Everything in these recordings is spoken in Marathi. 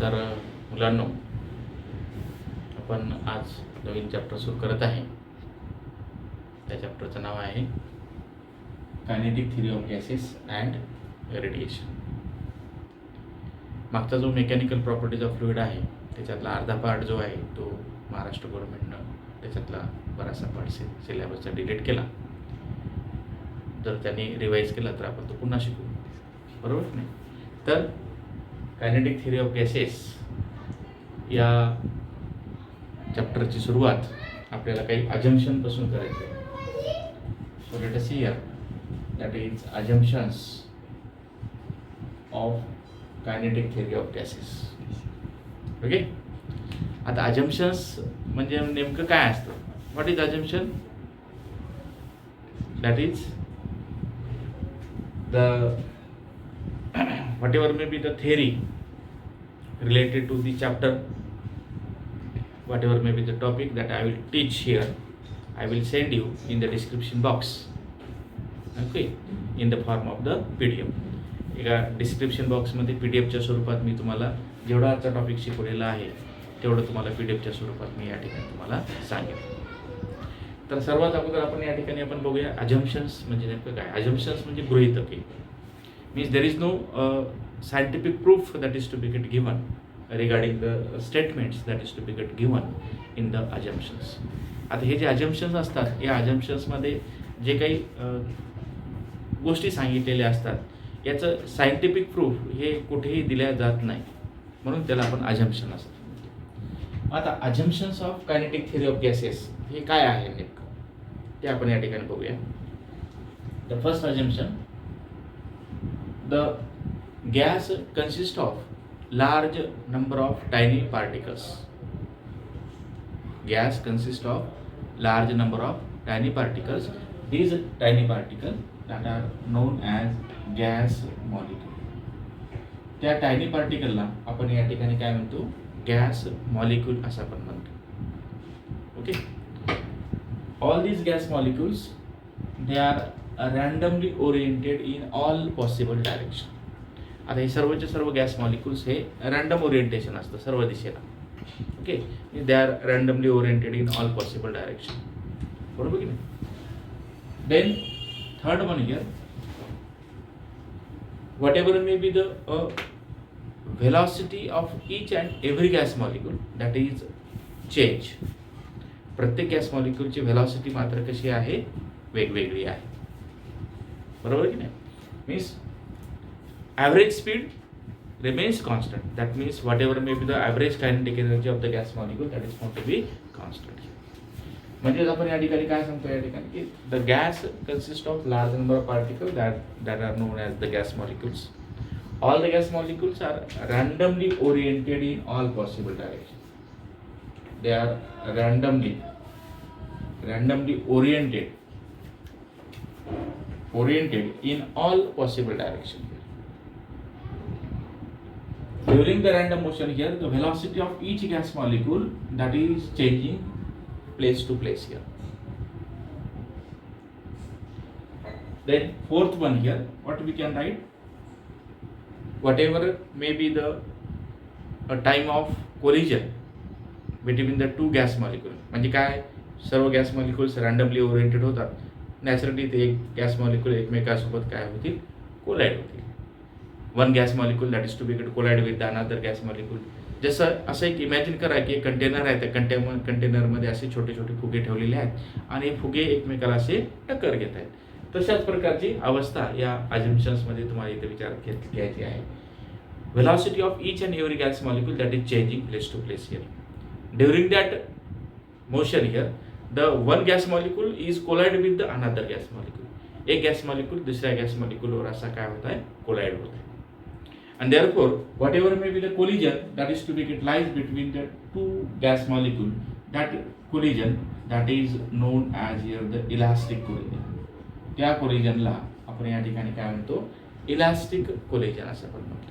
तर मुलांनो, आपण आज नवीन चॅप्टर सुरू करत आहे. त्या चॅप्टरचं नाव आहे kinetic theory of gases and radiation. मागचा जो मेकॅनिकल प्रॉपर्टीज ऑफ फ्लुइड आहे त्याच्यातला अर्धा पार्ट जो आहे तो महाराष्ट्र गव्हर्नमेंटनं त्याच्यातला बराचसा पार्ट सिलेबसचा डिलीट केला. जर त्यांनी रिवाईज केला तर आपण तो पुन्हा शिकू, बरोबर नाही? तर कायनेटिक थिअरी ऑफ गॅसेस या चॅप्टरची सुरुवात आपल्याला काही अजम्पशनपासून करायची आहे. So let us see here that is assumptions of kinetic theory of gases. Okay, आता अजम्पशन्स म्हणजे नेमकं काय असतं? What is assumption? That is the whatever may be the theory related to the chapter, whatever may be the topic that I will teach here, I will send you in the description box, okay, in the form of the PDF. एका डिस्क्रिप्शन बॉक्समध्ये PDFच्या स्वरूपात मी तुम्हाला जेवढा आजचा टॉपिक शिकवलेला आहे तेवढं तुम्हाला PDFच्या स्वरूपात मी या ठिकाणी तुम्हाला सांगेन. तर सर्वात अगोदर आपण या ठिकाणी आपण बघूया अजम्पशन्स म्हणजे नेमकं काय. अजम्पशन्स म्हणजे गृहीतके. Means there is no scientific proof that is to be given regarding the statements that is to be given in the assumptions. आता हे जे assumptions असतात या assumptionsमध्ये जे काही गोष्टी सांगितलेल्या असतात याचं सायंटिफिक प्रूफ हे कुठेही दिल्या जात नाही, म्हणून त्याला आपण assumption असं म्हणतो. आता assumptions of kinetic theory of gases हे काय आहे नेमकं ते आपण या ठिकाणी बघूया. The first assumption, the gas consists of large number of tiny particles. Gas consists of large number of tiny particles. These tiny particles that are known as gas molecule. त्या tiny particle ला आपण या ठिकाणी काय म्हणतो? gas molecule असं आपण म्हणतो. Okay. All these gas molecules, they are randomly oriented in all possible direction. आता हे सर्वचे सर्व गॅस मॉलिक्युल्स हे रँडम ओरिएंटेशन असतं सर्व दिशेला. Okay, they are randomly oriented in all possible direction, बरोबर की नाही? Then third one here, whatever may be the velocity of each and every gas molecule that is change. प्रत्येक गॅस मॉलिक्यूलची व्हेलॉसिटी मात्र कशी आहे? वेगवेगळी आहे, बरोबर की नाही? Means average speed remains constant. That means whatever may be the average kinetic energy of the gas molecule, that is found to be constant. म्हणजे आपण या ठिकाणी काय सांगतो या ठिकाणी की the gas consists of large number of particles that are known as the gas molecules. All the gas molecules are randomly oriented in all possible directions. They are randomly oriented in all possible directions. During the random motion here, the velocity of each gas molecule that is changing place to place here. Then fourth one here, what we can write? Whatever may be the time of collision between the two gas molecules. म्हणजे काय? सर्व गॅस मॉलिक्युल्स रँडमली ओरिएंटेड होतात. नॅचरली ते एक गॅस मॉलिक्युल एकमेकांसोबत काय होतील? कोलाइड होतील. One gas molecule that is to be collide with the another gas molecule. जसं असं एक इमॅजिन करा की एक कंटेनर आहे, त्या कंटेनरमध्ये असे छोटे छोटे फुगे ठेवलेले आहेत आणि फुगे एकमेकाला असे टक्कर घेत आहेत. तशाच प्रकारची अवस्था या अजम्पशन्समध्ये तुम्हाला इथे विचारात घ्यायची आहे. Velocity of each and every gas molecule that is changing place to place here. During that motion here the one gas molecule is collide with the another gas molecule. एक गॅस मॉलिक्यूल दुसऱ्या गॅस मॉलिक्यूलवर असा काय होत आहे? कोलाइड होत आहे. And therefore, whatever may be the collision that is to be lies between the two gas molecule, that collision that is known as here the elastic collision. त्या collision ला आपण या ठिकाणी काय म्हणतो? Elastic collision असं आपण म्हणतो.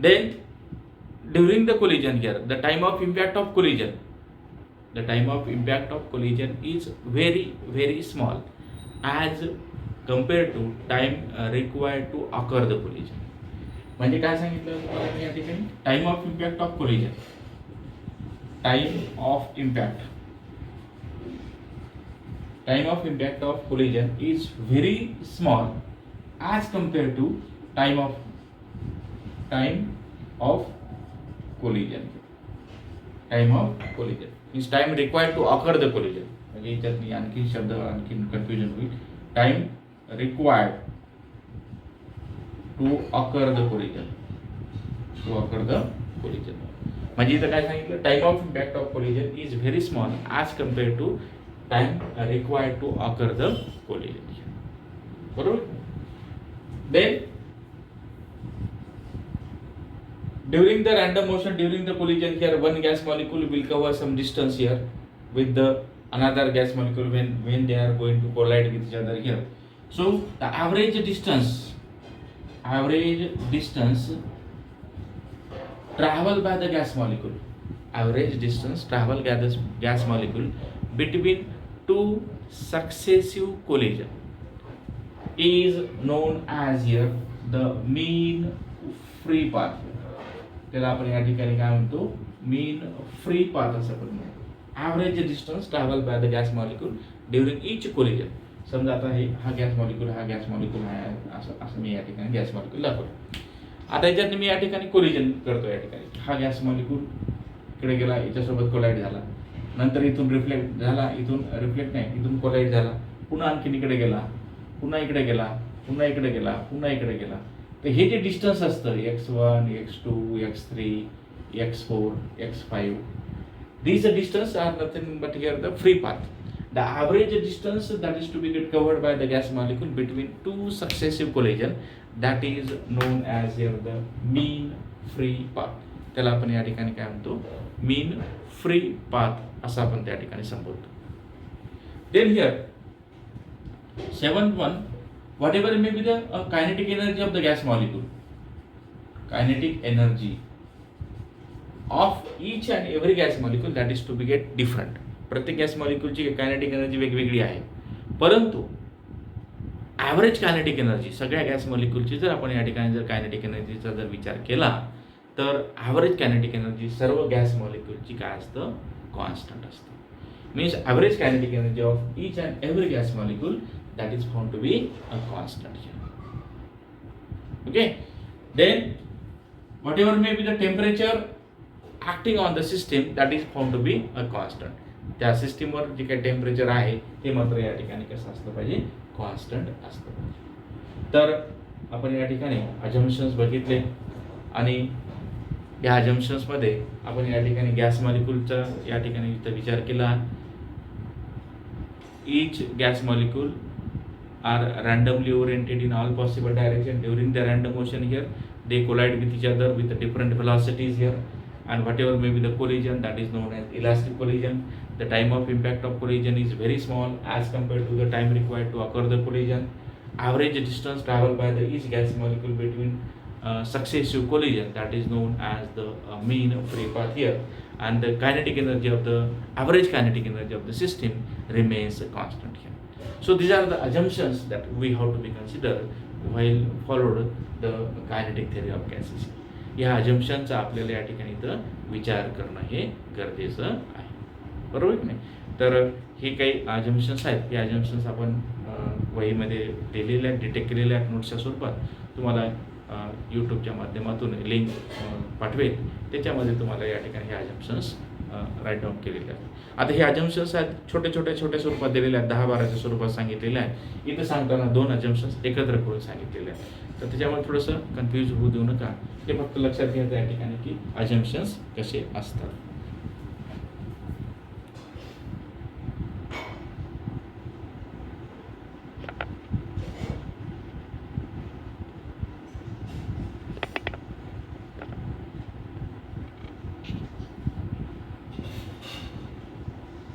Then during the collision here, the time of impact of collision is very very small as compared to time required to occur the collision. म्हणजे काय सांगितलं तुम्हाला मी या ठिकाणी, time of impact of collision, time of impact of collision is very small as compare to time of collision. Time of collision means time required to occur the collision. म्हणजे याच्यात आणखी शब्द आणखी कन्फ्युजन होईल. Time required to occur the collision, म्हणजे इथं काय सांगितलं, time of impact of collision is very small as compare to time required to occur the collision. बरोबर. Then during the random motion, during the collision here, one gas molecule will cover some distance here with the another gas molecule when they are going to collide with each other here. So the average distance traveled by the gas molecule, gas molecule between two successive collision is known as here the mean free path. त्याला आपण या ठिकाणी काय म्हणतो, मीन फ्री पाथ असं पण म्हणतो. Average distance travel by the gas molecule during each collision. समजा आता हे हा गॅस मॉलिक्यूल आहे असं मी या ठिकाणी गॅस मॉलिक्यूल दाखवतो. आता याच्यात मी या ठिकाणी कोलिजन करतो. या ठिकाणी हा गॅस मॉलिक्यूल इकडे गेला, याच्यासोबत कोलाइड झाला, नंतर इथून रिफ्लेक्ट झाला, इथून कोलाइड झाला, पुन्हा आणखीन इकडे गेला, पुन्हा इकडे गेला. तर हे जे डिस्टन्स असतं x1, x2, x3, x4, x5, these distance are nothing but here the free path. The average distance that is to be get covered by the gas molecule between two successive collision, that is known as here the mean free path. त्याला आपण या ठिकाणी काय म्हणतो, mean free path असं आपण त्या ठिकाणी संबोधतो. Then here 7.1, whatever may be the kinetic energy of the gas molecule, kinetic energy of each and every gas molecule that is to be get different. प्रत्येक गॅस मॉलिक्यूलची कायनेटिक एनर्जी वेगवेगळी आहे, परंतु ॲव्हरेज कायनेटिक एनर्जी सगळ्या गॅस मॉलिक्यूलची जर आपण या ठिकाणी जर कायनेटिक एनर्जीचा जर विचार केला तर ॲव्हरेज कायनेटिक एनर्जी सर्व गॅस मॉलिक्यूलची काय असतं, कॉन्स्टंट असतं. Means average kinetic energy of each and every gas molecule that is found to be a constant here. Okay, then whatever may be the temperature acting on the system, that is found to be a constant. त्या सिस्टीमवर जे काही टेम्परेचर आहे ते मात्र या ठिकाणी कसं असलं पाहिजे, कॉन्स्टंट असलं पाहिजे. तर आपण या ठिकाणी अजम्पशन्स बघितले आणि या अजम्पशन्समध्ये आपण या ठिकाणी गॅस मॉलिक्यूलचा या ठिकाणी विचार केला. each gas molecule are randomly oriented in all possible directions during the random motion here. They collide with each other with different velocities here, and whatever may be the collision, that is known as elastic collision. The time of impact of collision is very small as compared to the time required to occur the collision. Average distance traveled by the each gas molecule between successive collision, that is known as the mean free path here, and the kinetic energy of the average kinetic energy of the system remains constant here. So these are the assumptions that we have to be considered while followed the kinetic theory of gases. या assumptionचा आपल्याला या ठिकाणी इथं विचार करणं हे गरजेचं आहे, बरोबर की नाही. तर हे काही assumptions आहेत, हे assumptions आपण वहीमध्ये लिहिलेले आहेत, डिटेक्ट केलेले आहेत नोट्सच्या स्वरूपात. तुम्हाला यूट्यूबच्या माध्यमातून लिंक पाठवेल, त्याच्यामध्ये तुम्हाला या ठिकाणी हे assumptions राईट डाऊन केलेले आहेत. आता हे assumptions आहेत छोटे स्वरूपात दिलेले आहेत, 10-12च्या स्वरूपात सांगितलेले आहेत. इथं सांगताना 2 assumptions एकत्र करून सांगितलेले आहेत. तर त्याच्यामुळे थोडंसं कन्फ्यूज होऊ देऊ नका. हे फक्त लक्षात घ्यायचं या ठिकाणी की assumptions कसे असतात.